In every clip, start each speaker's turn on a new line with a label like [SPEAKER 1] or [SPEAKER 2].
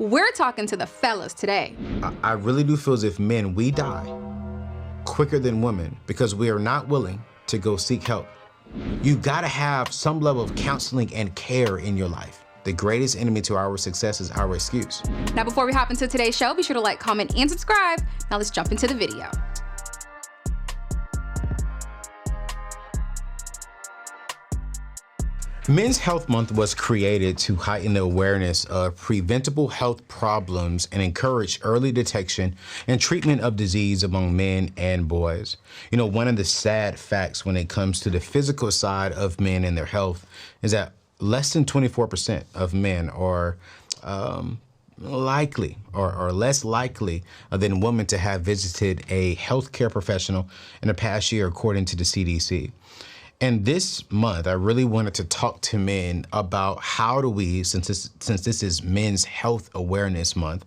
[SPEAKER 1] we're talking to the fellas today.
[SPEAKER 2] I really do feel as if men, we die quicker than women because we are not willing to go seek help. You gotta have some level of counseling and care in your life. The greatest enemy to our success is our excuse.
[SPEAKER 1] Now, before we hop into today's show, be sure to like, comment, and subscribe. Now let's jump into the video.
[SPEAKER 2] Men's Health Month was created to heighten the awareness of preventable health problems and encourage early detection and treatment of disease among men and boys. You know, one of the sad facts when it comes to the physical side of men and their health is that less than 24% of men are likely or less likely than women to have visited a healthcare professional in the past year, according to the CDC. And this month, I really wanted to talk to men about how do we, since this is Men's Health Awareness Month,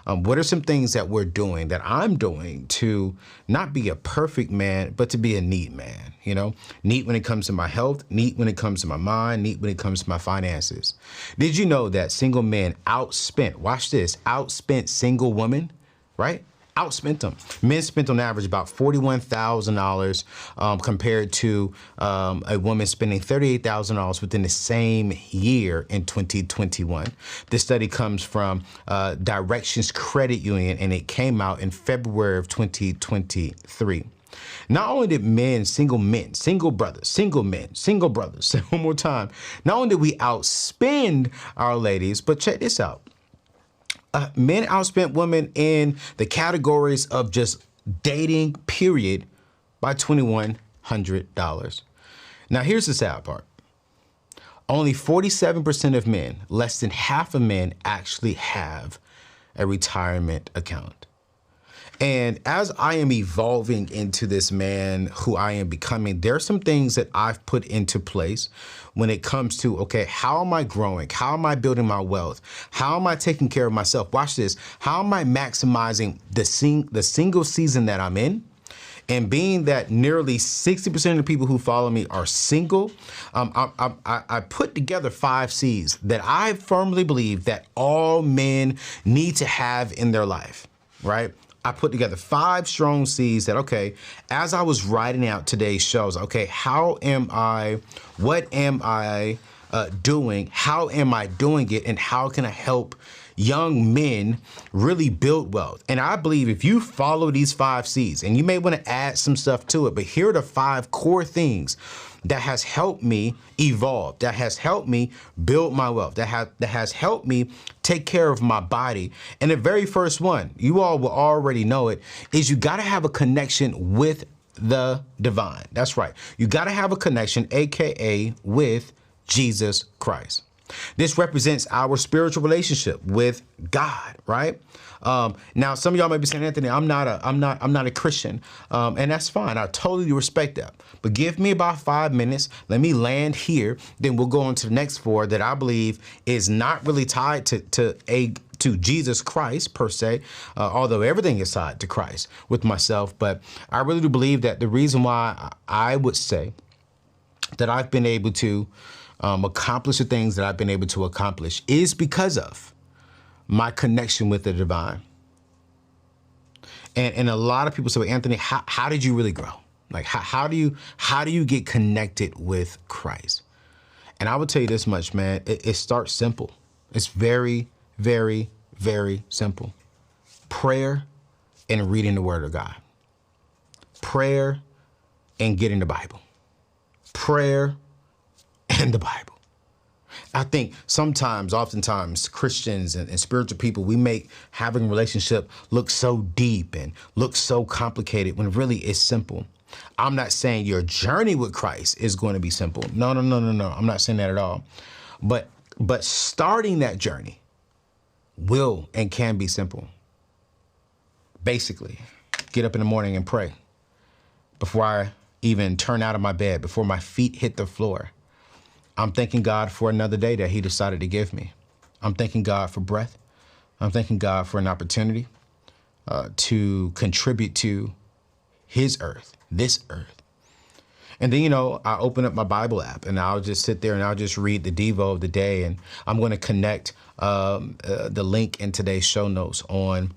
[SPEAKER 2] what are some things that we're doing, that I'm doing to not be a perfect man, but to be a neat man, you know? Neat when it comes to my health, neat when it comes to my mind, neat when it comes to my finances. Did you know that single men outspent, watch this, outspent single women, right? Outspent them. Men spent on average about $41,000 compared to a woman spending $38,000 within the same year in 2021. This study comes from Directions Credit Union, and it came out in February of 2023. Not only did single brothers, single men, single brothers, one more time, not only did we outspend our ladies, but check this out. Men outspent women in the categories of just dating, period, by $2,100. Now, here's the sad part. Only 47% of men, less than half of men, actually have a retirement account. And as I am evolving into this man who I am becoming, there are some things that I've put into place when it comes to, okay, how am I growing? How am I building my wealth? How am I taking care of myself? Watch this. How am I maximizing the single season that I'm in? And being that nearly 60% of the people who follow me are single, I put together 5 C's that I firmly believe that all men need to have in their life, right? I put together 5 strong C's that, okay, as I was writing out today's shows, okay, what am I doing? How am I doing it? And how can I help young men really build wealth? And I believe if you follow these 5 C's, and you may want to add some stuff to it, but here are the 5 core things that has helped me evolve, that has helped me build my wealth, that has helped me take care of my body. And the very first one, you all will already know it, is you gotta have a connection with the divine. That's right. You gotta have a connection, AKA with Jesus Christ. This represents our spiritual relationship with God, right? Now, some of y'all might be saying, Anthony, I'm not a Christian, and that's fine. I totally respect that. But give me about 5 minutes. Let me land here. Then we'll go on to the next 4 that I believe is not really tied to Jesus Christ per se, although everything is tied to Christ with myself. But I really do believe that the reason why I would say that I've been able to accomplish the things that I've been able to accomplish is because of my connection with the divine. And a lot of people say, well, Anthony, how did you really grow? Like, how do you get connected with Christ? And I would tell you this much, man, it starts simple. It's very, very, very simple. Prayer and reading the Word of God. Prayer and getting the Bible. Prayer and the Bible. I think oftentimes, Christians and spiritual people, we make having a relationship look so deep and look so complicated when really it's simple. I'm not saying your journey with Christ is going to be simple. No. I'm not saying that at all. But starting that journey will and can be simple. Basically, get up in the morning and pray before I even turn out of my bed, before my feet hit the floor. I'm thanking God for another day that He decided to give me. I'm thanking God for breath. I'm thanking God for an opportunity to contribute to His earth, this earth. And then, I open up my Bible app and I'll just sit there and I'll just read the Devo of the day. And I'm going to connect the link in today's show notes on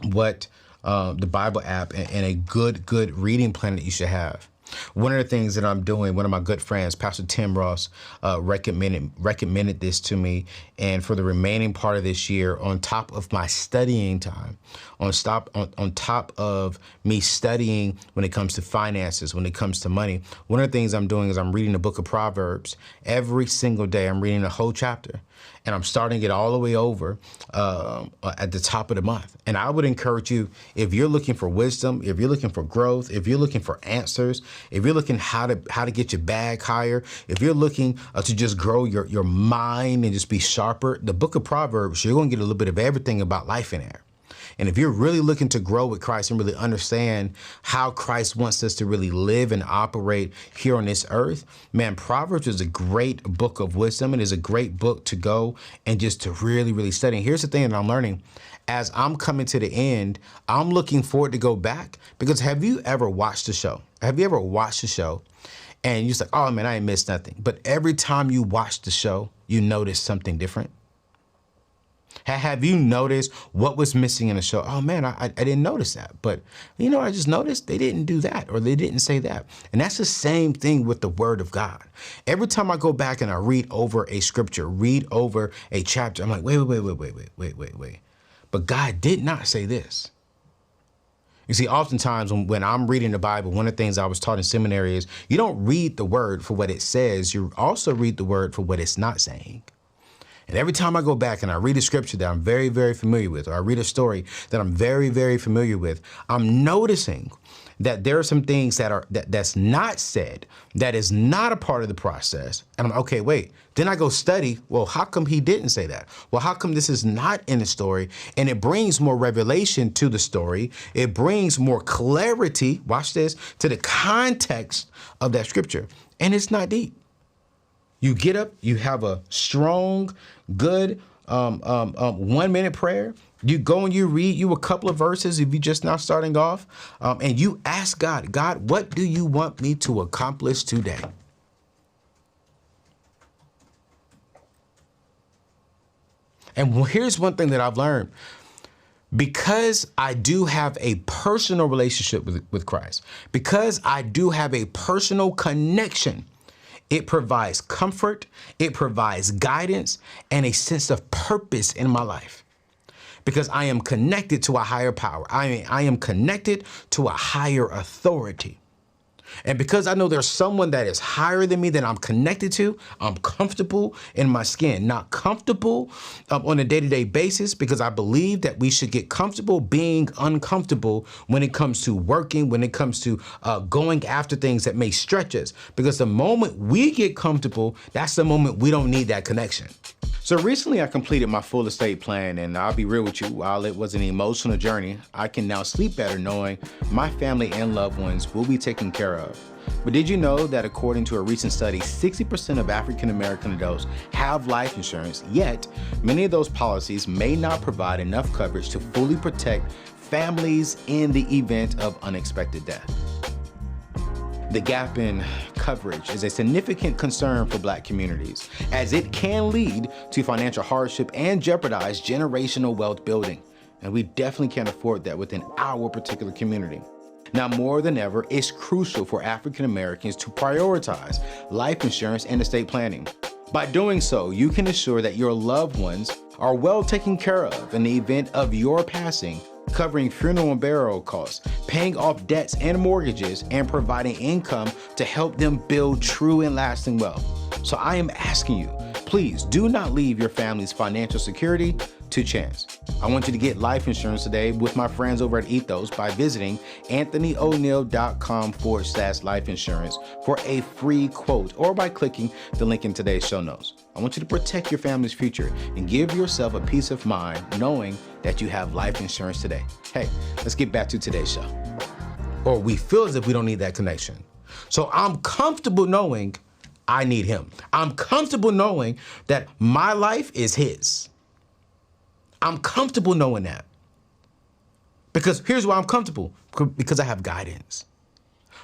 [SPEAKER 2] what the Bible app and a good reading plan that you should have. One of the things that I'm doing, one of my good friends, Pastor Tim Ross, recommended this to me. And for the remaining part of this year, on top of my studying time, on top of me studying when it comes to finances, when it comes to money, one of the things I'm doing is I'm reading the book of Proverbs every single day. I'm reading a whole chapter. And I'm starting it all the way over at the top of the month. And I would encourage you, if you're looking for wisdom, if you're looking for growth, if you're looking for answers, if you're looking how to get your bag higher, if you're looking to just grow your mind and just be sharper, the book of Proverbs, you're going to get a little bit of everything about life in there. And if you're really looking to grow with Christ and really understand how Christ wants us to really live and operate here on this earth, man, Proverbs is a great book of wisdom. It is a great book to go and just to really, really study. And here's the thing that I'm learning. As I'm coming to the end, I'm looking forward to go back, because have you ever watched the show? Have you ever watched the show and you're just like, oh man, I ain't missed nothing. But every time you watch the show, you notice something different. Have you noticed what was missing in the show? Oh man, I didn't notice that. But I just noticed they didn't do that, or they didn't say that. And that's the same thing with the Word of God. Every time I go back and I read over a scripture, read over a chapter, I'm like, wait. But God did not say this. You see, oftentimes when I'm reading the Bible, one of the things I was taught in seminary is you don't read the word for what it says. You also read the word for what it's not saying. And every time I go back and I read a scripture that I'm very, very familiar with, or I read a story that I'm very, very familiar with, I'm noticing that there are some things that's not said, that is not a part of the process. And I'm okay, wait. Then I go study. Well, how come he didn't say that? Well, how come this is not in the story? And it brings more revelation to the story. It brings more clarity, watch this, to the context of that scripture. And it's not deep. You get up, you have a strong, good 1 minute prayer. You go and you read you a couple of verses if you're just now starting off, and you ask God, what do you want me to accomplish today? And here's one thing that I've learned. Because I do have a personal relationship with Christ, because I do have a personal connection, it provides comfort, it provides guidance, and a sense of purpose in my life. Because I am connected to a higher power. I am connected to a higher authority. And because I know there's someone that is higher than me that I'm connected to, I'm comfortable in my skin. Not comfortable on a day-to-day basis, because I believe that we should get comfortable being uncomfortable when it comes to working, when it comes to going after things that may stretch us. Because the moment we get comfortable, that's the moment we don't need that connection. So recently I completed my full estate plan, and I'll be real with you, while it was an emotional journey, I can now sleep better knowing my family and loved ones will be taken care of. But did you know that according to a recent study, 60% of African American adults have life insurance, yet many of those policies may not provide enough coverage to fully protect families in the event of unexpected death? The gap in coverage is a significant concern for Black communities, as it can lead to financial hardship and jeopardize generational wealth building. And we definitely can't afford that within our particular community. Now, more than ever, it's crucial for African Americans to prioritize life insurance and estate planning. By doing so, you can ensure that your loved ones are well taken care of in the event of your passing, covering funeral and burial costs, paying off debts and mortgages, and providing income to help them build true and lasting wealth. So I am asking you, please do not leave your family's financial security to chance. I want you to get life insurance today with my friends over at Ethos by visiting anthonyoneal.com/life insurance for a free quote, or by clicking the link in today's show notes. I want you to protect your family's future and give yourself a peace of mind knowing that you have life insurance today. Hey, let's get back to today's show. Or we feel as if we don't need that connection. So I'm comfortable knowing I need him. I'm comfortable knowing that my life is his. I'm comfortable knowing that. Because here's why I'm comfortable. Because I have guidance.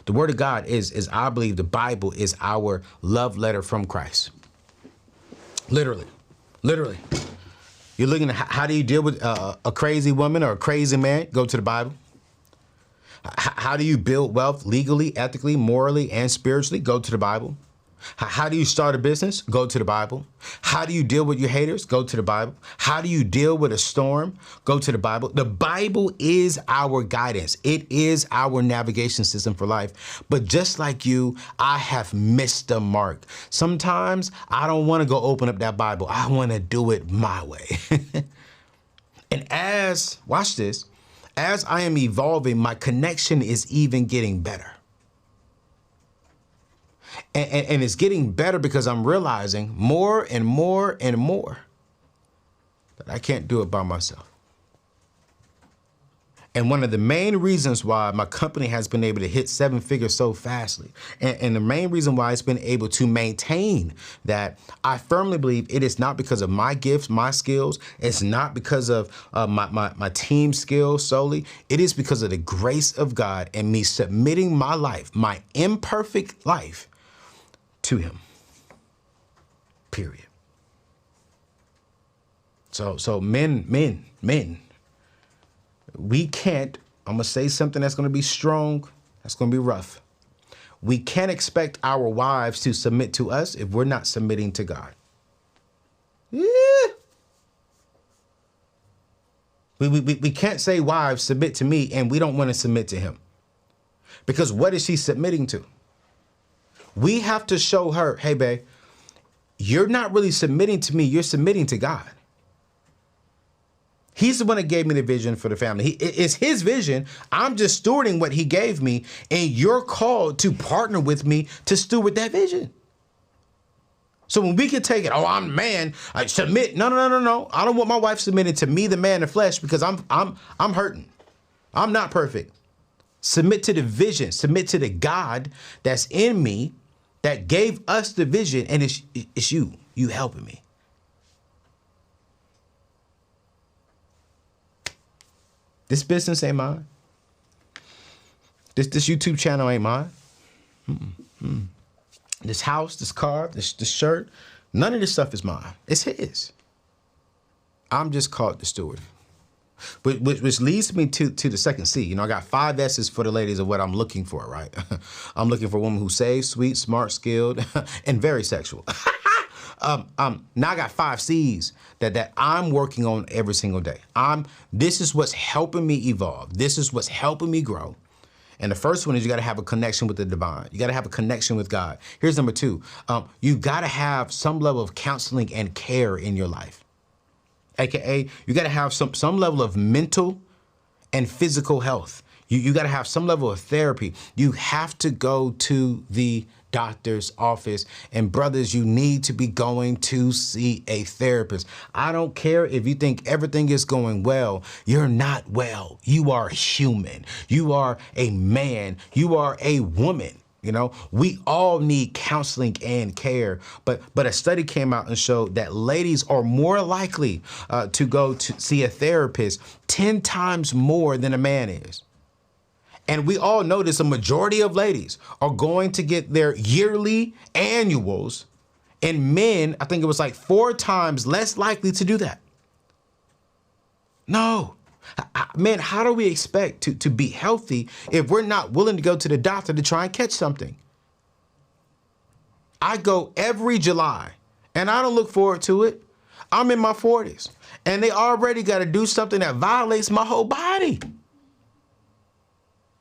[SPEAKER 2] The Word of God is I believe the Bible is our love letter from Christ. Literally. You're looking at how do you deal with a crazy woman or a crazy man? Go to the Bible. How do you build wealth legally, ethically, morally, and spiritually? Go to the Bible. How do you start a business? Go to the Bible. How do you deal with your haters? Go to the Bible. How do you deal with a storm? Go to the Bible. The Bible is our guidance. It is our navigation system for life. But just like you, I have missed the mark. Sometimes I don't want to go open up that Bible. I want to do it my way. And watch this, as I am evolving, my connection is even getting better. And it's getting better because I'm realizing more and more and more that I can't do it by myself. And one of the main reasons why my company has been able to hit 7 figures so fastly, and the main reason why it's been able to maintain that, I firmly believe it is not because of my gifts, my skills. It's not because of my team skills solely. It is because of the grace of God and me submitting my life, my imperfect life, to him. Period. So men, we can't, I'm gonna say something that's gonna be strong, that's gonna be rough. We can't expect our wives to submit to us if we're not submitting to God. Yeah. We can't say, wives, submit to me, and we don't want to submit to him. Because what is she submitting to? We have to show her, hey, babe, you're not really submitting to me. You're submitting to God. He's the one that gave me the vision for the family. It's his vision. I'm just stewarding what he gave me, and you're called to partner with me to steward that vision. So when we can take it, oh, I'm a man, I submit. No. I don't want my wife submitting to me, the man of flesh, because I'm hurting. I'm not perfect. Submit to the vision. Submit to the God that's in me that gave us the vision, and it's you helping me. This business ain't mine. This YouTube channel ain't mine. This house, this car, this shirt, none of this stuff is mine. It's his. I'm just called the steward. Which leads me to the second C. You know, I got 5 S's for the ladies of what I'm looking for, right? I'm looking for a woman who's saved, sweet, smart, skilled, and very sexual. Now I got 5 C's that I'm working on every single day. This is what's helping me evolve. This is what's helping me grow. And the first one is you got to have a connection with the divine. You got to have a connection with God. Here's number 2. You got to have some level of counseling and care in your life. AKA, you got to have some level of mental and physical health. You got to have some level of therapy. You have to go to the doctor's office. And brothers, you need to be going to see a therapist. I don't care if you think everything is going well. You're not well. You are human. You are a man. You are a woman. You know, we all need counseling and care, but a study came out and showed that ladies are more likely to go to see a therapist 10 times more than a man is. And we all know this, a majority of ladies are going to get their yearly annuals, and men, I think it was like 4 times less likely to do that. No. Man, how do we expect to be healthy if we're not willing to go to the doctor to try and catch something? I go every July, and I don't look forward to it. I'm in my 40s, and they already got to do something that violates my whole body.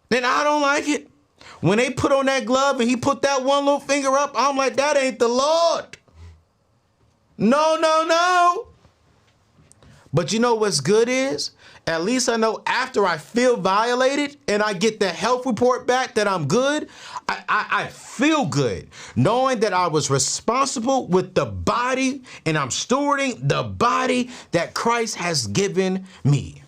[SPEAKER 2] Then I don't like it. When they put on that glove and he put that one little finger up, I'm like, that ain't the Lord. No. But you know what's good is? At least I know after I feel violated and I get the health report back that I'm good, I feel good knowing that I was responsible with the body and I'm stewarding the body that Christ has given me.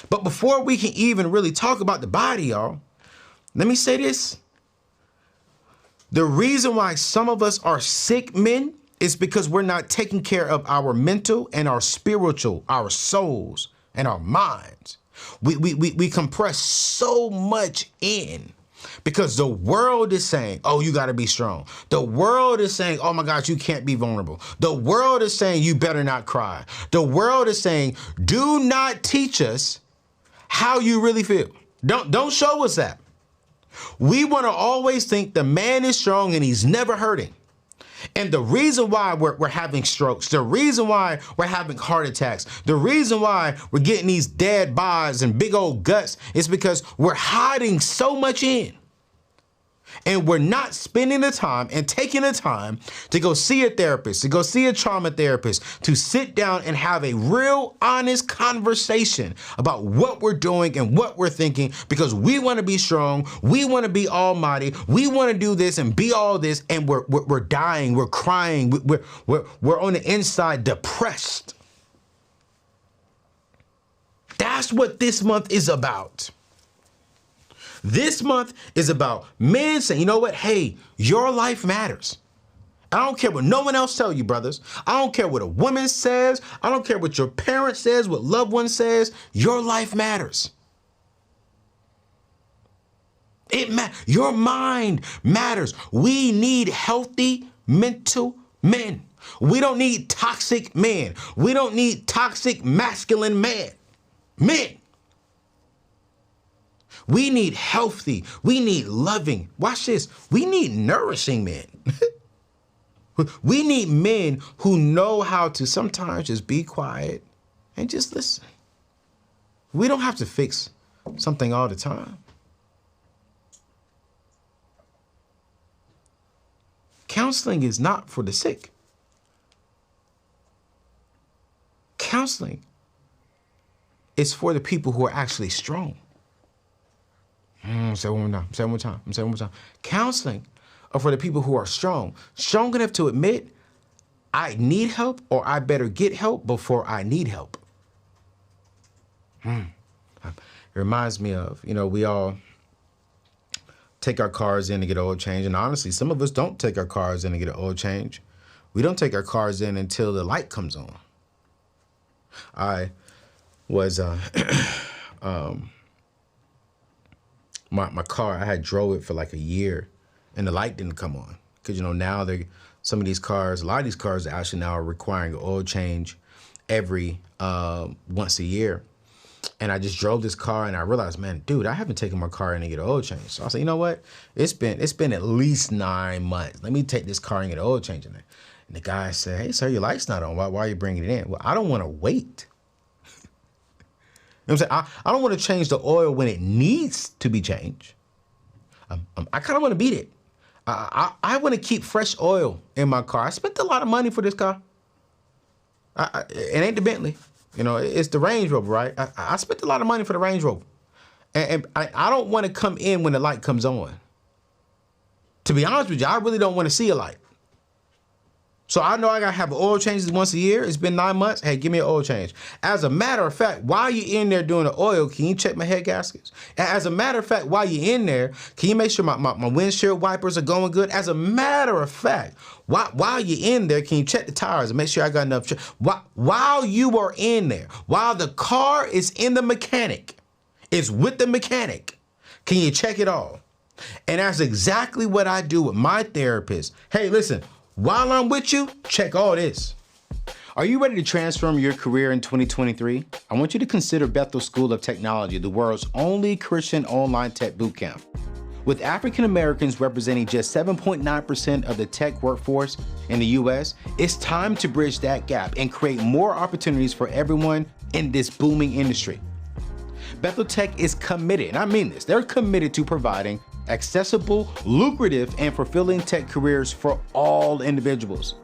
[SPEAKER 2] But before we can even really talk about the body, y'all, let me say this. The reason why some of us are sick men is because we're not taking care of our mental and our spiritual, our souls and our minds. We compress so much in because the world is saying, oh, you got to be strong. The world is saying, oh my gosh, you can't be vulnerable. The world is saying you better not cry. The world is saying, do not teach us how you really feel. Don't show us that. We want to always think the man is strong and he's never hurting. And the reason why we're having strokes, the reason why we're having heart attacks, the reason why we're getting these dead bodies and big old guts is because we're hiding so much in. And we're not spending the time and taking the time to go see a therapist, to go see a trauma therapist, to sit down and have a real honest conversation about what we're doing and what we're thinking, because we want to be strong. We want to be almighty. We want to do this and be all this. And we're dying. We're crying. We're on the inside depressed. That's what this month is about. This month is about men saying, you know what? Hey, your life matters. I don't care what no one else tell you, brothers. I don't care what a woman says. I don't care what your parent says, what loved one says. Your life matters. Your mind matters. We need healthy mental men. We don't need toxic men. We don't need toxic masculine men. We need healthy, we need loving. Watch this. We need nourishing men. We need men who know how to sometimes just be quiet and just listen. We don't have to fix something all the time. Counseling is not for the sick. Counseling is for the people who are actually strong. Say it one more time. Counseling are for the people who are strong enough to admit, I need help, or I better get help before I need help. It reminds me of, we all take our cars in to get an oil change. And honestly, some of us don't take our cars in to get an oil change. We don't take our cars in until the light comes on. I was, my car, I had drove it for like a year and the light didn't come on. Because, now some of these cars, a lot of these cars actually now are requiring an oil change every once a year. And I just drove this car and I realized, man, dude, I haven't taken my car in to get an oil change. So I said, you know what? It's been at least 9 months. Let me take this car and get an oil change in it. And the guy said, hey, sir, your light's not on. Why are you bringing it in? Well, I don't want to wait. You know what I'm saying? I don't want to change the oil when it needs to be changed. I kind of want to beat it. I want to keep fresh oil in my car. I spent a lot of money for this car. It ain't the Bentley. It's the Range Rover, right? I spent a lot of money for the Range Rover. And I don't want to come in when the light comes on. To be honest with you, I really don't want to see a light. So I know I got to have oil changes once a year. It's been 9 months. Hey, give me an oil change. As a matter of fact, while you're in there doing the oil, can you check my head gaskets? And as a matter of fact, while you're in there, can you make sure my windshield wipers are going good? As a matter of fact, while you're in there, can you check the tires and make sure I got enough? While you are in there, while the car is in the mechanic, is with the mechanic, can you check it all? And that's exactly what I do with my therapist. Hey, listen. While I'm with you, check all this. Are you ready to transform your career in 2023? I want you to consider Bethel School of Technology, the world's only Christian online tech bootcamp. With African Americans representing just 7.9% of the tech workforce in the US, it's time to bridge that gap and create more opportunities for everyone in this booming industry. Bethel Tech is committed, and I mean this, they're committed to providing accessible, lucrative, and fulfilling tech careers for all individuals.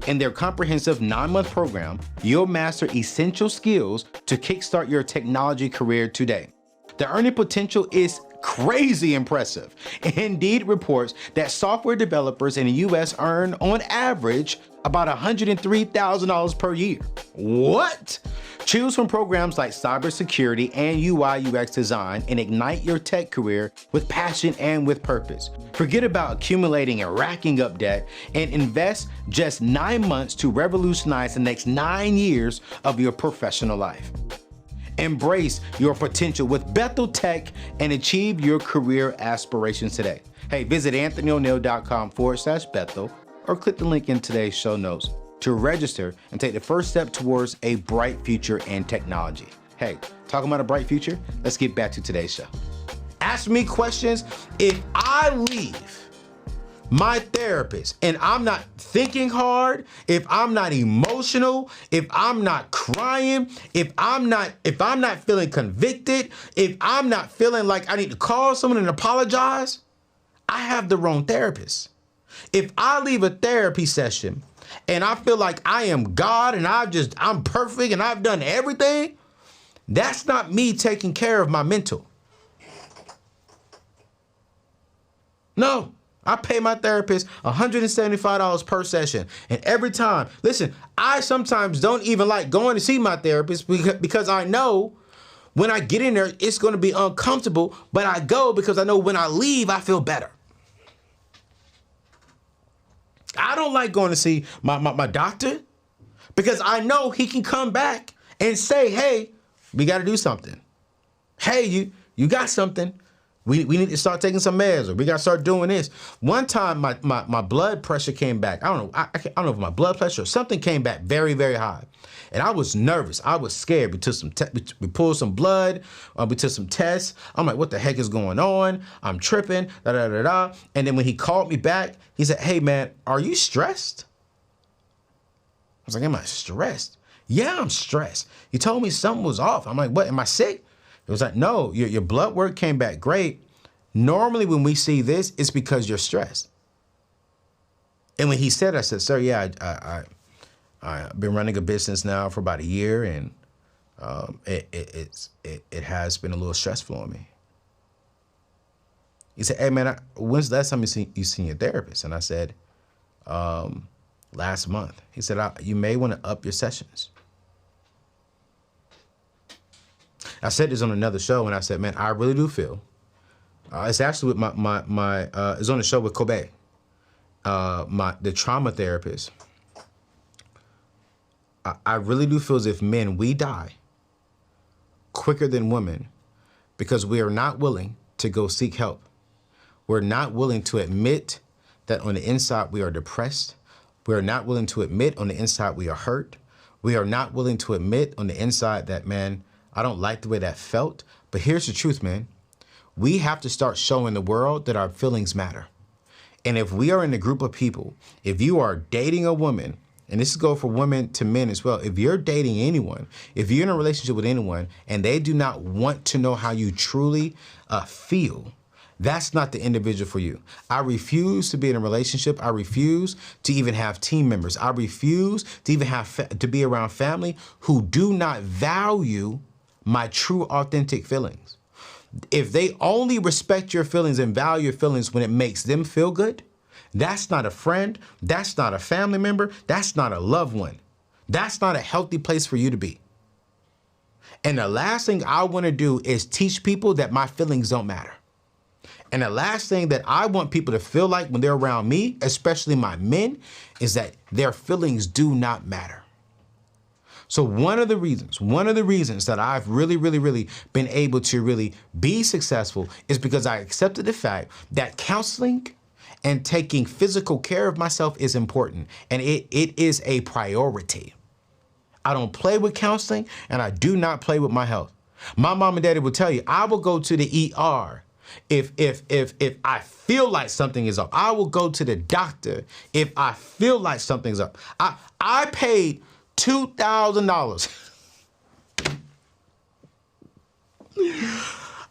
[SPEAKER 2] In their comprehensive 9-month program, you'll master essential skills to kickstart your technology career today. The earning potential is crazy impressive. Indeed reports that software developers in the US earn, on average, about $103,000 per year. What? Choose from programs like cybersecurity and UI/UX design and ignite your tech career with passion and with purpose. Forget about accumulating and racking up debt and invest just 9 months to revolutionize the next 9 years of your professional life. Embrace your potential with Bethel Tech and achieve your career aspirations today. Hey, visit anthonyoneal.com/Bethel or click the link in today's show notes to register and take the first step towards a bright future in technology. Hey, talking about a bright future, let's get back to today's show. Ask me questions. If I leave my therapist and I'm not thinking hard, if I'm not emotional, if I'm not crying, if I'm not feeling convicted, if I'm not feeling like I need to call someone and apologize, I have the wrong therapist. If I leave a therapy session and I feel like I am God and I'm perfect and I've done everything, that's not me taking care of my mental. No, I pay my therapist $175 per session. And every time, listen, I sometimes don't even like going to see my therapist because I know when I get in there, it's going to be uncomfortable, but I go because I know when I leave, I feel better. I don't like going to see my doctor because I know he can come back and say, hey, we got to do something. Hey, you got something. We need to start taking some meds, or we got to start doing this. One time, my blood pressure came back. I don't know if my blood pressure or something came back very, very high. And I was nervous. I was scared. We we pulled some blood. We took some tests. I'm like, what the heck is going on? I'm tripping, da-da-da-da. And then when he called me back, he said, hey, man, are you stressed? I was like, am I stressed? Yeah, I'm stressed. He told me something was off. I'm like, what, am I sick? It was like, no, your blood work came back great. Normally when we see this, it's because you're stressed. And when he said, I said, sir, yeah, I've been running a business now for about a year, and it has been a little stressful on me. He said, hey, man, when's the last time you seen your therapist? And I said, last month. He said, you may want to up your sessions. I said this on another show, and I said, man, I really do feel, it's actually with it's on the show with Kobe, the trauma therapist. I really do feel as if men, we die quicker than women because we are not willing to go seek help. We're not willing to admit that on the inside we are depressed. We are not willing to admit on the inside we are hurt. We are not willing to admit on the inside that, man, I don't like the way that felt. But here's the truth, man. We have to start showing the world that our feelings matter. And if we are in a group of people, if you are dating a woman, and this goes for women to men as well, if you're dating anyone, if you're in a relationship with anyone, and they do not want to know how you truly feel, that's not the individual for you. I refuse to be in a relationship. I refuse to even have team members. I refuse to even have to be around family who do not value my true, authentic feelings. If they only respect your feelings and value your feelings when it makes them feel good, that's not a friend. That's not a family member. That's not a loved one. That's not a healthy place for you to be. And the last thing I want to do is teach people that my feelings don't matter. And the last thing that I want people to feel like when they're around me, especially my men, is that their feelings do not matter. So one of the reasons that I've really been able to really be successful is because I accepted the fact that counseling and taking physical care of myself is important, and it is a priority. I don't play with counseling, and I do not play with my health. My mom and daddy will tell you, I will go to the ER if I feel like something is up. I will go to the doctor if I feel like something's up. I paid $2,000.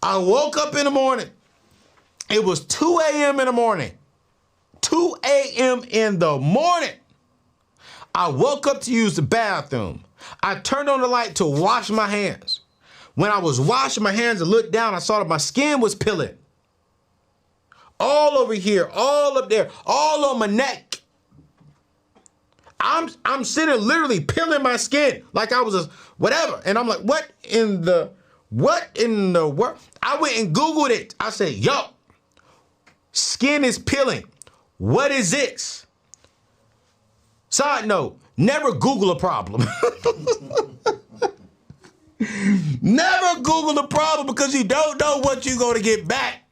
[SPEAKER 2] I woke up in the morning. It was 2 a.m. in the morning. 2 a.m. in the morning. I woke up to use the bathroom. I turned on the light to wash my hands. When I was washing my hands and looked down, I saw that my skin was peeling. All over here, all up there, all on my neck. I'm sitting literally peeling my skin like I was a whatever. And I'm like, what in the world? I went and Googled it. I said, yo, skin is peeling. What is this? Side note, never Google a problem. Never Google the problem because you don't know what you're going to get back.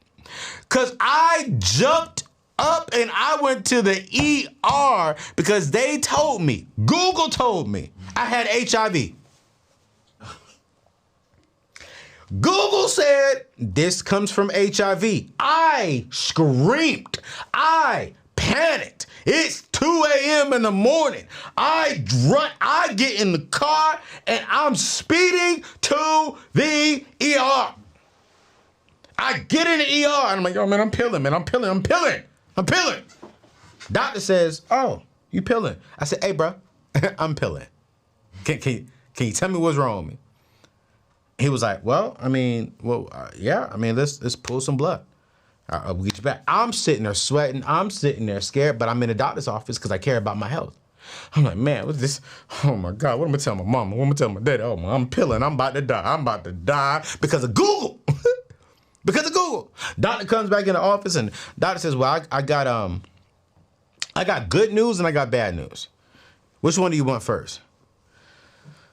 [SPEAKER 2] Because I jumped up and I went to the ER because they told me, Google told me, I had HIV. Google said this comes from HIV. I screamed. I panicked. It's 2 a.m. in the morning. I get in the car and I'm speeding to the ER. I get in the ER and I'm like, yo, man, I'm pilling, man. I'm pilling. Doctor says, oh, you pilling. I said, hey, bro, I'm pilling. Can you tell me what's wrong with me? He was like, yeah, let's pull some blood. We'll get you back. I'm sitting there sweating. I'm sitting there scared, but I'm in the doctor's office because I care about my health. I'm like, man, what's this? Oh, my God, what am I telling my mama? What am I telling my daddy? Oh, man, I'm pilling. I'm about to die. I'm about to die because of Google. Because of Google. Doctor comes back in the office and doctor says, well, I got good news and I got bad news. Which one do you want first?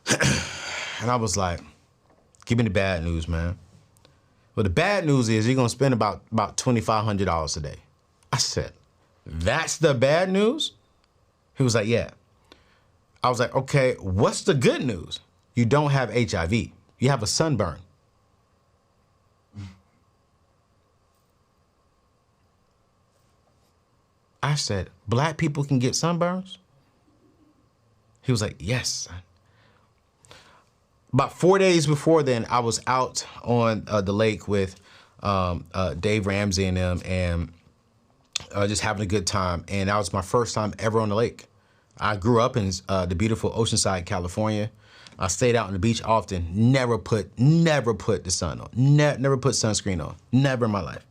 [SPEAKER 2] And I was like, give me the bad news, man. Well, the bad news is you're going to spend about $2,500 a day. I said, that's the bad news? He was like, yeah. I was like, okay, what's the good news? You don't have HIV. You have a sunburn. I said, black people can get sunburns? He was like, yes, son. About 4 days before then, I was out on the lake with Dave Ramsey and them and just having a good time. And that was my first time ever on the lake. I grew up in the beautiful Oceanside, California. I stayed out on the beach often, never put the sun on, never put sunscreen on, never in my life.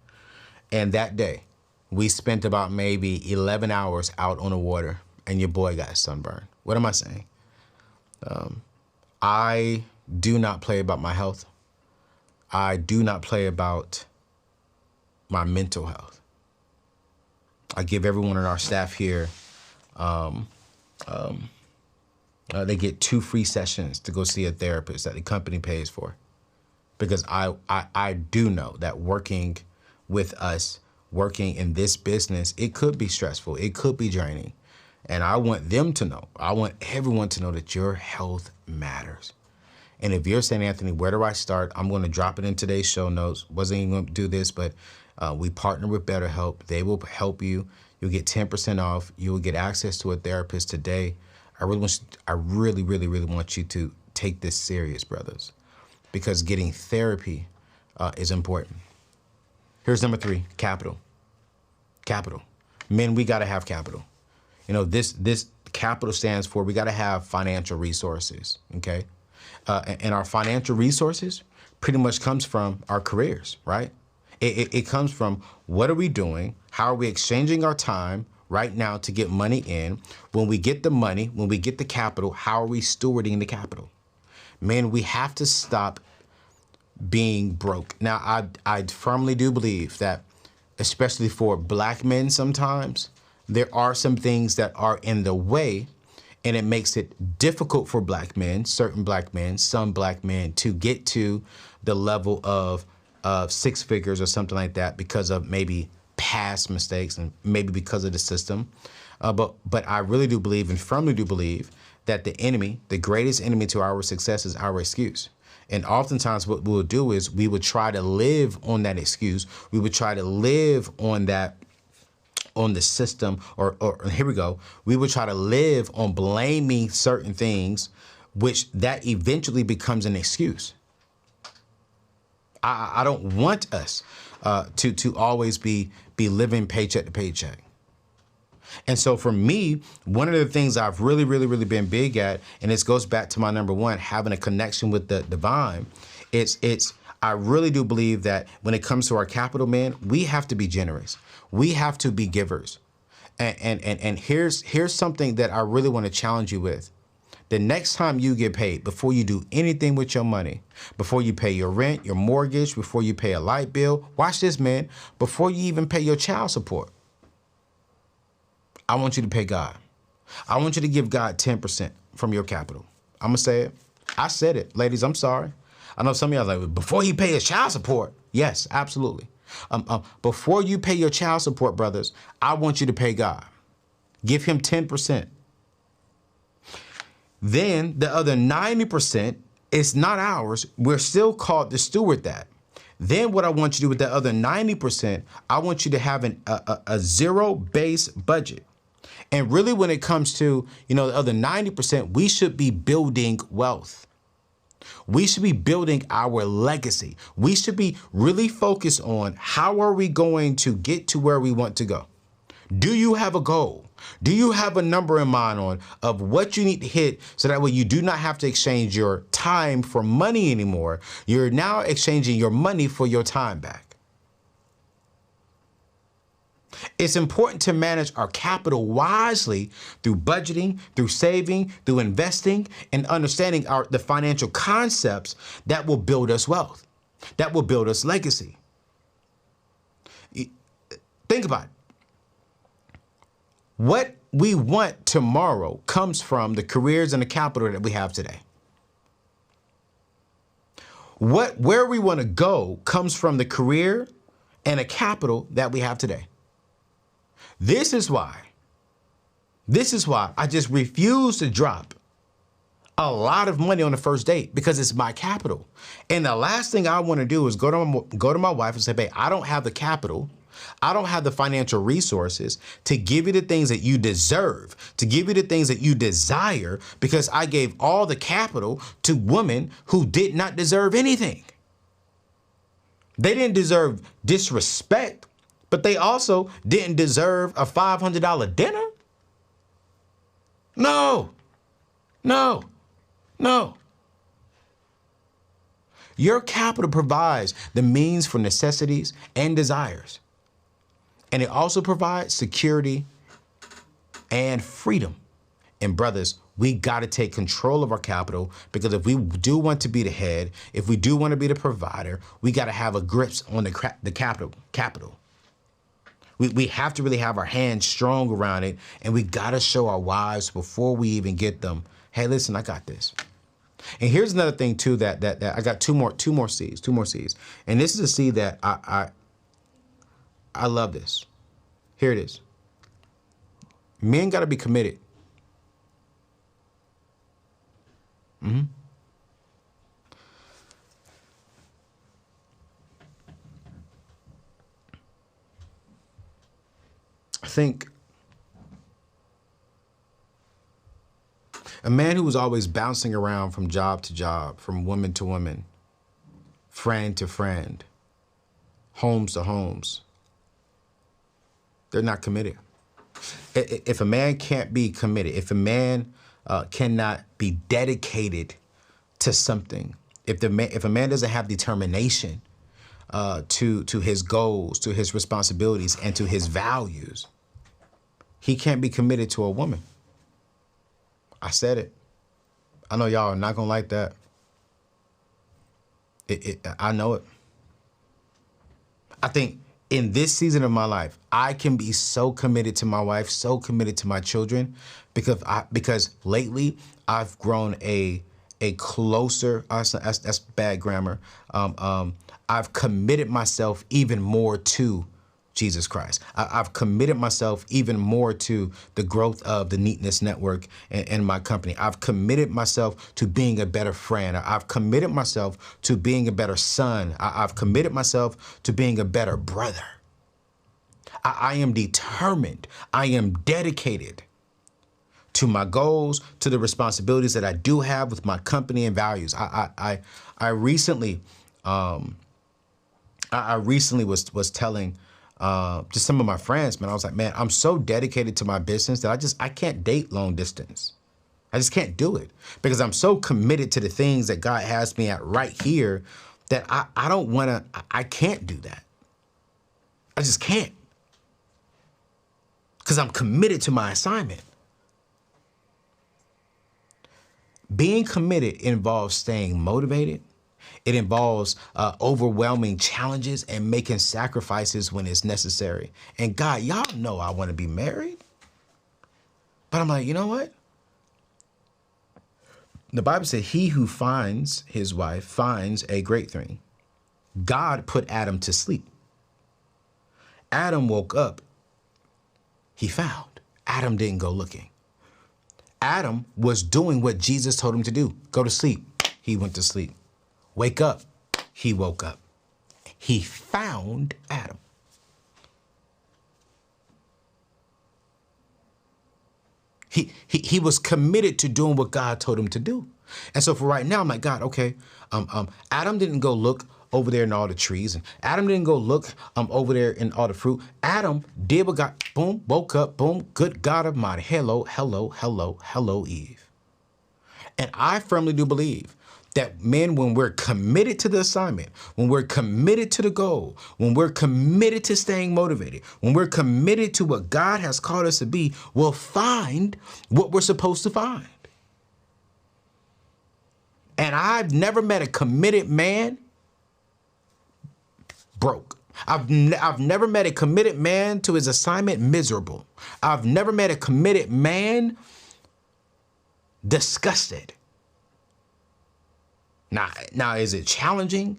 [SPEAKER 2] And that day, we spent about maybe 11 hours out on the water and your boy got sunburned. What am I saying? I do not play about my health. I do not play about my mental health. I give everyone on our staff here, they get 2 free sessions to go see a therapist that the company pays for. Because I do know that working with us, working in this business, it could be stressful, it could be draining. And I want them to know, I want everyone to know that your health matters. And if you're saying, Anthony, where do I start? I'm going to drop it in today's show notes. Wasn't even going to do this, but we partner with BetterHelp. They will help you. You'll get 10% off. You will get access to a therapist today. I really want you to take this serious, brothers, because getting therapy is important. Here's number 3, capital. Capital. Men, we got to have capital. You know, this capital stands for we got to have financial resources, okay? And our financial resources pretty much comes from our careers, right? It comes from what are we doing? How are we exchanging our time right now to get money in? When we get the money, when we get the capital, how are we stewarding the capital? Man, we have to stop being broke. Now, I firmly do believe that, especially for black men sometimes, there are some things that are in the way, and it makes it difficult for black men, certain black men, some black men, to get to the level of 6 figures or something like that because of maybe past mistakes and maybe because of the system. But I really do believe and firmly do believe that the enemy, the greatest enemy to our success is our excuse. And oftentimes what we'll do is we would try to live on that excuse. We would try to live on that, on the system, or here we go. We would try to live on blaming certain things, which that eventually becomes an excuse. I don't want us to always be living paycheck to paycheck. And so for me, one of the things I've really been big at, and this goes back to my number 1, having a connection with the divine, I really do believe that when it comes to our capital, man, we have to be generous. We have to be givers. And here's something that I really want to challenge you with. The next time you get paid, before you do anything with your money, before you pay your rent, your mortgage, before you pay a light bill, watch this, man, before you even pay your child support, I want you to pay God. I want you to give God 10% from your capital. I'm going to say it. I said it. Ladies, I'm sorry. I know some of y'all are like, before he pay his child support. Yes, absolutely. Before you pay your child support, brothers, I want you to pay God. Give him 10%. Then the other 90%, it's not ours. We're still called to steward that. Then what I want you to do with the other 90%, I want you to have a zero-based budget. And really when it comes to, the other 90%, we should be building wealth. We should be building our legacy. We should be really focused on how are we going to get to where we want to go? Do you have a goal? Do you have a number in mind of what you need to hit so that way you do not have to exchange your time for money anymore? You're now exchanging your money for your time back. It's important to manage our capital wisely through budgeting, through saving, through investing, and understanding the financial concepts that will build us wealth, that will build us legacy. Think about it. What we want tomorrow comes from the careers and the capital that we have today. Where we want to go comes from the career and the capital that we have today. This is why I just refuse to drop a lot of money on the first date, because it's my capital. And the last thing I want to do is go to my wife and say, babe, I don't have the capital. I don't have the financial resources to give you the things that you deserve, to give you the things that you desire, because I gave all the capital to women who did not deserve anything. They didn't deserve disrespect, but they also didn't deserve a $500 dinner. No. Your capital provides the means for necessities and desires. And it also provides security and freedom. And brothers, we got to take control of our capital, because if we do want to be the head, if we do want to be the provider, we got to have a grips on the capital. We have to really have our hands strong around it, and we got to show our wives before we even get them, hey, listen, I got this. And here's another thing too, that I got two more C's. And this is a C that I love this. Here it is. Men got to be committed. I think a man who was always bouncing around from job to job, from woman to woman, friend to friend, homes to homes, they're not committed. If a man can't be committed, if a man cannot be dedicated to something, if a man doesn't have determination to his goals, to his responsibilities, and to his values, he can't be committed to a woman. I said it. I know y'all are not gonna like that. I know it. I think in this season of my life, I can be so committed to my wife, so committed to my children, because lately I've grown a closer. That's bad grammar. I've committed myself even more to Jesus Christ. I've committed myself even more to the growth of the Neatness Network and my company. I've committed myself to being a better friend. I've committed myself to being a better son. I've committed myself to being a better brother. I am determined. I am dedicated to my goals, to the responsibilities that I do have with my company and values. I recently was telling just some of my friends, man, I was like, man, I'm so dedicated to my business that I can't date long distance. I just can't do it, because I'm so committed to the things that God has me at right here that I can't do that. I just can't, because I'm committed to my assignment. Being committed involves staying motivated. It involves overwhelming challenges and making sacrifices when it's necessary. And God, y'all know I want to be married. But I'm like, you know what? The Bible said, he who finds his wife finds a great thing. God put Adam to sleep. Adam woke up. He found. Adam didn't go looking. Adam was doing what Jesus told him to do. Go to sleep. He went to sleep. Wake up. He woke up. He found Adam. He was committed to doing what God told him to do. And so for right now, I'm like, God, okay, Adam didn't go look over there in all the trees, and Adam didn't go look over there in all the fruit. Adam did what God, boom, woke up, boom, good God Almighty. Hello, hello, hello, hello, Eve. And I firmly do believe that men, when we're committed to the assignment, when we're committed to the goal, when we're committed to staying motivated, when we're committed to what God has called us to be, we'll find what we're supposed to find. And I've never met a committed man broke. I've never met a committed man to his assignment miserable. I've never met a committed man disgusted. Now, is it challenging?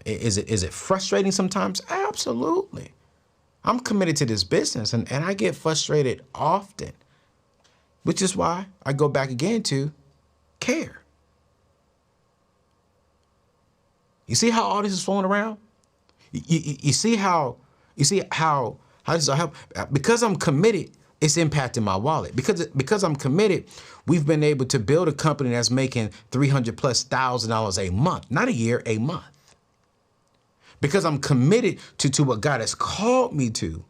[SPEAKER 2] Is it frustrating sometimes? Absolutely. I'm committed to this business, and I get frustrated often, which is why I go back again to care. You see how all this is flowing around? You see how this will help? Because I'm committed, it's impacting my wallet. Because I'm committed, we've been able to build a company that's making $300,000+ a month, not a year, a month. Because I'm committed to what God has called me to,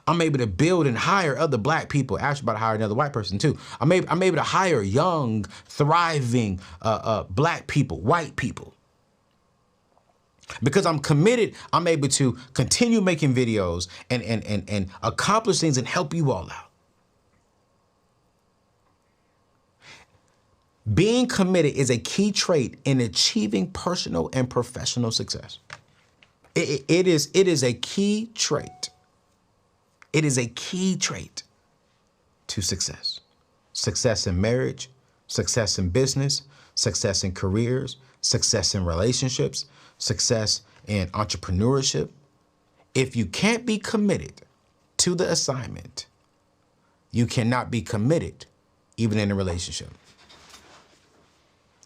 [SPEAKER 2] I'm able to build and hire other black people. Actually, about to hire another white person too. I'm able to hire young, thriving black people, white people. Because I'm committed, I'm able to continue making videos and accomplish things and help you all out. Being committed is a key trait in achieving personal and professional success. It is a key trait. It is a key trait to success. Success in marriage, success in business, success in careers, success in relationships, success in entrepreneurship. If you can't be committed to the assignment, you cannot be committed even in a relationship.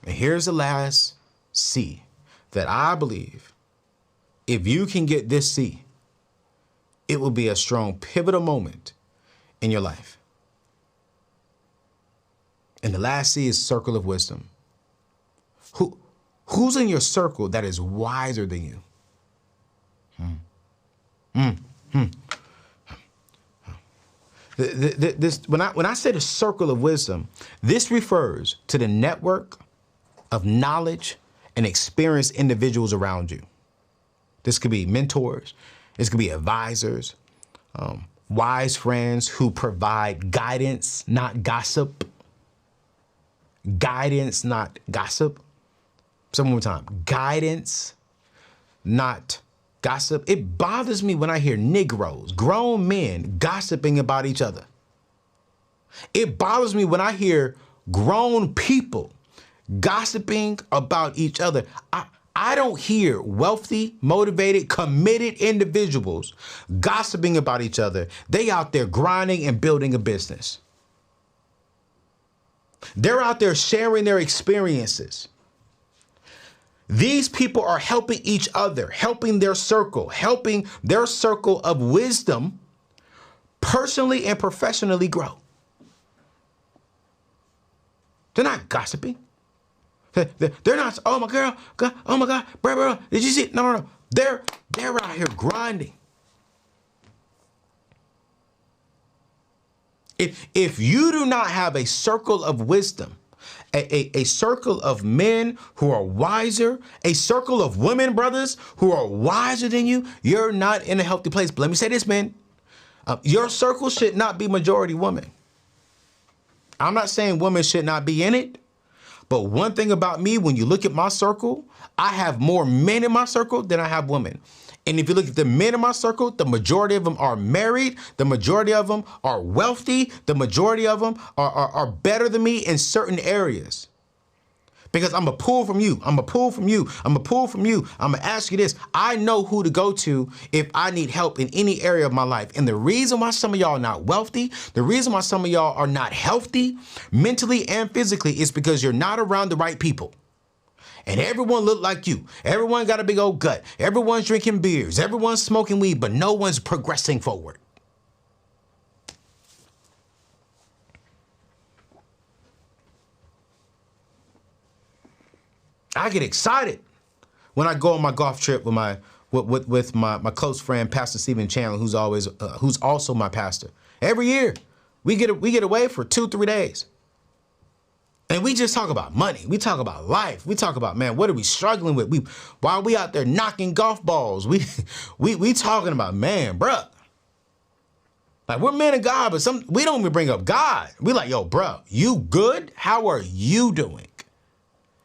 [SPEAKER 2] And here's the last C that I believe, if you can get this C, it will be a strong pivotal moment in your life. And the last C is circle of wisdom. Who's in your circle that is wiser than you? When I say the circle of wisdom, this refers to the network of knowledge and experienced individuals around you. This could be mentors. This could be advisors, wise friends who provide guidance, not gossip. Guidance, not gossip. Some more time. Guidance, not gossip. It bothers me when I hear Negroes, grown men, gossiping about each other. It bothers me when I hear grown people gossiping about each other. I don't hear wealthy, motivated, committed individuals gossiping about each other. They out there grinding and building a business. They're out there sharing their experiences. These people are helping each other, helping their circle of wisdom personally and professionally grow. They're not gossiping. They're not, oh my girl, God, oh my God, bro, did you see it? No. They're out here grinding. If you do not have a circle of wisdom, a circle of men who are wiser, a circle of women, brothers, who are wiser than you, you're not in a healthy place. But let me say this, men. Your circle should not be majority women. I'm not saying women should not be in it. But one thing about me, when you look at my circle, I have more men in my circle than I have women. And if you look at the men in my circle, the majority of them are married. The majority of them are wealthy. The majority of them are better than me in certain areas. Because I'm going to pull from you. I'm going to pull from you. I'm going to pull from you. I'm going to ask you this. I know who to go to if I need help in any area of my life. And the reason why some of y'all are not wealthy, the reason why some of y'all are not healthy, mentally and physically, is because you're not around the right people. And everyone look like you. Everyone got a big old gut. Everyone's drinking beers. Everyone's smoking weed, but no one's progressing forward. I get excited when I go on my golf trip with my close friend, Pastor Stephen Chandler, who's also my pastor. Every year, we get away for 2-3 days. And we just talk about money. We talk about life. We talk about, man, what are we struggling with? While we out there knocking golf balls, we talking about, man, bruh. Like, we're men of God, but we don't even bring up God. We like, yo, bruh, you good? How are you doing?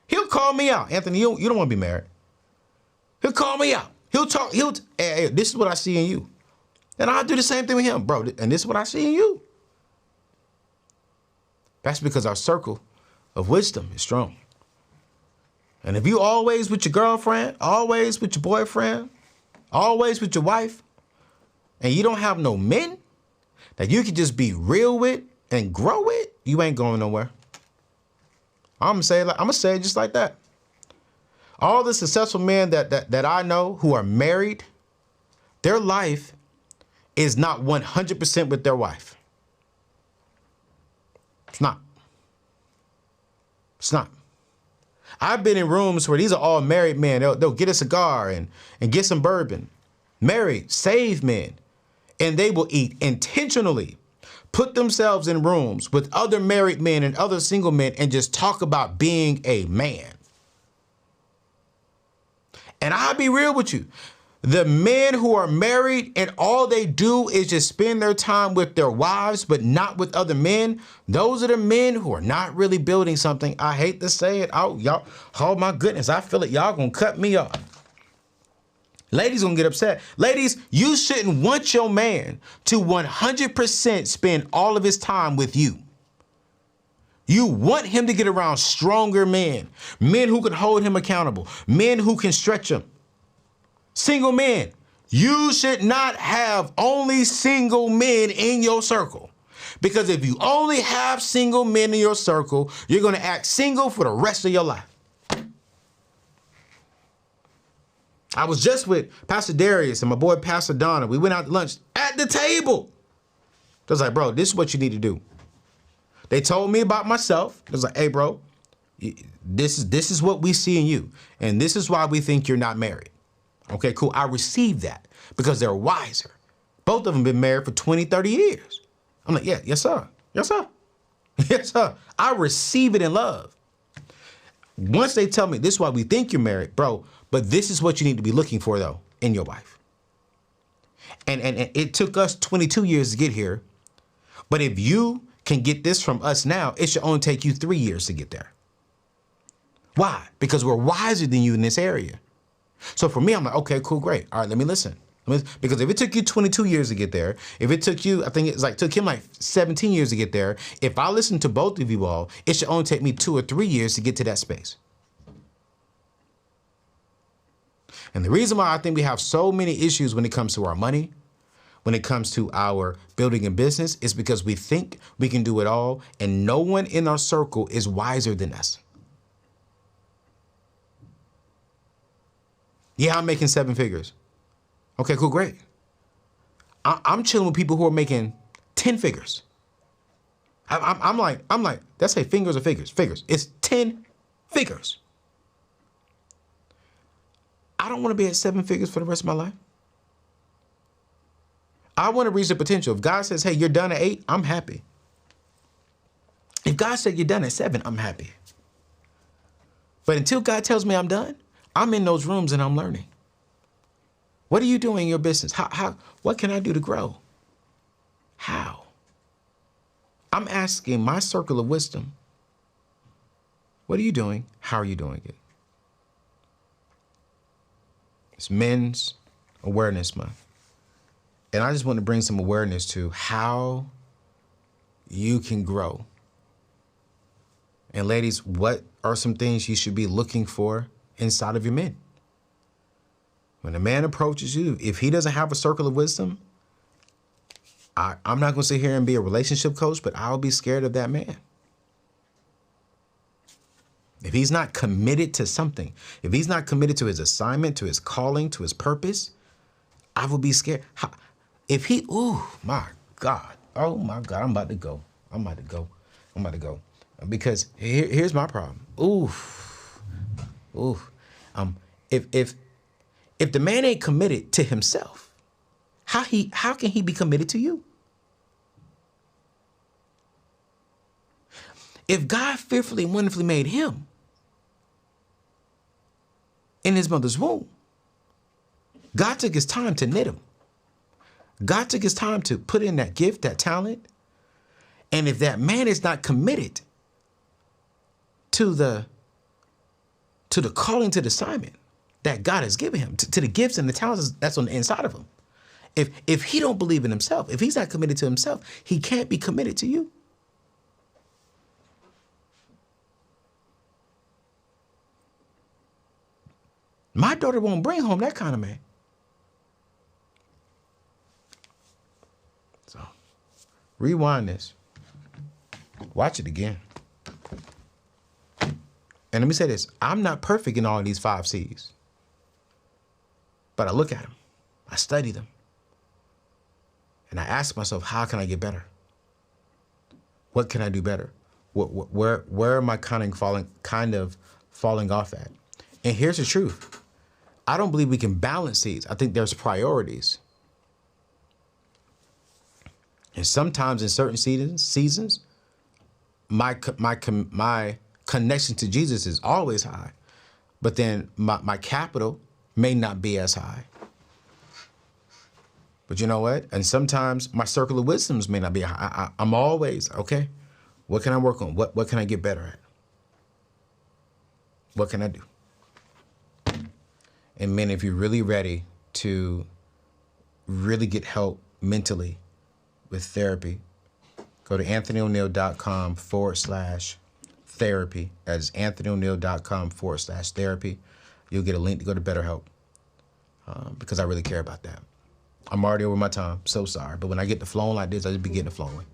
[SPEAKER 2] He'll call me out. Anthony, you don't want to be married. He'll call me out. He'll talk. Hey, this is what I see in you. And I'll do the same thing with him, bro. And this is what I see in you. That's because our circle of wisdom is strong. And if you always with your girlfriend, always with your boyfriend, always with your wife, and you don't have no men that you can just be real with and grow with, you ain't going nowhere. I'm gonna say it just like that. All the successful men that I know who are married, their life is not 100% with their wife. It's not. It's not. I've been in rooms where these are all married men. They'll get a cigar and get some bourbon. Married, saved men. And they will intentionally put themselves in rooms with other married men and other single men and just talk about being a man. And I'll be real with you. The men who are married and all they do is just spend their time with their wives, but not with other men. Those are the men who are not really building something. I hate to say it. Oh, y'all, oh my goodness. I feel it. Y'all gonna cut me off. Ladies gonna get upset. Ladies, you shouldn't want your man to 100% spend all of his time with you. You want him to get around stronger men, men who can hold him accountable, men who can stretch him. Single men, you should not have only single men in your circle. Because if you only have single men in your circle, you're gonna act single for the rest of your life. I was just with Pastor Darius and my boy Pastor Donna. We went out to lunch at the table. I was like, bro, this is what you need to do. They told me about myself. I was like, hey, bro, this is what we see in you. And this is why we think you're not married. Okay, cool. I received that because they're wiser. Both of them been married for 20, 30 years. I'm like, yeah, yes, sir. Yes, sir. Yes, sir. I receive it in love. Once they tell me this is why we think you're married, bro, but this is what you need to be looking for, though, in your wife. And it took us 22 years to get here. But if you can get this from us now, it should only take you 3 years to get there. Why? Because we're wiser than you in this area. So for me, I'm like, okay, cool, great. All right, let me listen. Because if it took you 22 years to get there, if it took you, I think it's like took him like 17 years to get there. If I listen to both of you all, it should only take me 2 or 3 years to get to that space. And the reason why I think we have so many issues when it comes to our money, when it comes to our building a business, is because we think we can do it all, and no one in our circle is wiser than us. Yeah, I'm making 7 figures. Okay, cool, great. I'm chilling with people who are making 10 figures. I'm like, let's say fingers or figures. Figures. It's 10 figures. I don't want to be at 7 figures for the rest of my life. I want to reach the potential. If God says, hey, you're done at 8, I'm happy. If God said you're done at 7, I'm happy. But until God tells me I'm done, I'm in those rooms and I'm learning. What are you doing in your business? What can I do to grow? How? I'm asking my circle of wisdom, what are you doing? How are you doing it? It's Men's Awareness Month. And I just want to bring some awareness to how you can grow And ladies, what are some things you should be looking for inside of your men? When a man approaches you, if he doesn't have a circle of wisdom, I'm not going to sit here and be a relationship coach, but I'll be scared of that man. If he's not committed to something, if he's not committed to his assignment, to his calling, to his purpose, I will be scared. If he, oh my God, I'm about to go. Because here's my problem. If the man ain't committed to himself, how can he be committed to you? If God fearfully and wonderfully made him in his mother's womb, God took his time to knit him. God took his time to put in that gift, that talent. And if that man is not committed to the calling, to the assignment that God has given him, to the gifts and the talents that's on the inside of him, if he don't believe in himself, if he's not committed to himself, he can't be committed to you. My daughter won't bring home that kind of man. So, rewind this. Watch it again. And let me say this. I'm not perfect in all of these 5 C's. But I look at them. I study them. And I ask myself, how can I get better? What can I do better? Where am I kind of falling off at? And here's the truth. I don't believe we can balance these. I think there's priorities. And sometimes in certain seasons, my connection to Jesus is always high, but then my capital may not be as high. But you know what? And sometimes my circle of wisdoms may not be high. I'm always, okay, what can I work on? What can I get better at? What can I do? And men, if you're really ready to really get help mentally with therapy, go to AnthonyONeal.com/therapy. That is AnthonyONeal.com/therapy. You'll get a link to go to BetterHelp because I really care about that. I'm already over my time. So sorry. But when I get the flowing like this, I just be getting the flowing.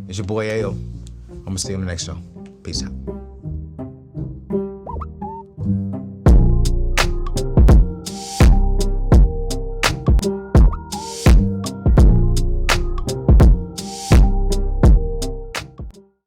[SPEAKER 2] It's your boy, AO. I'm going to see you on the next show. Peace out.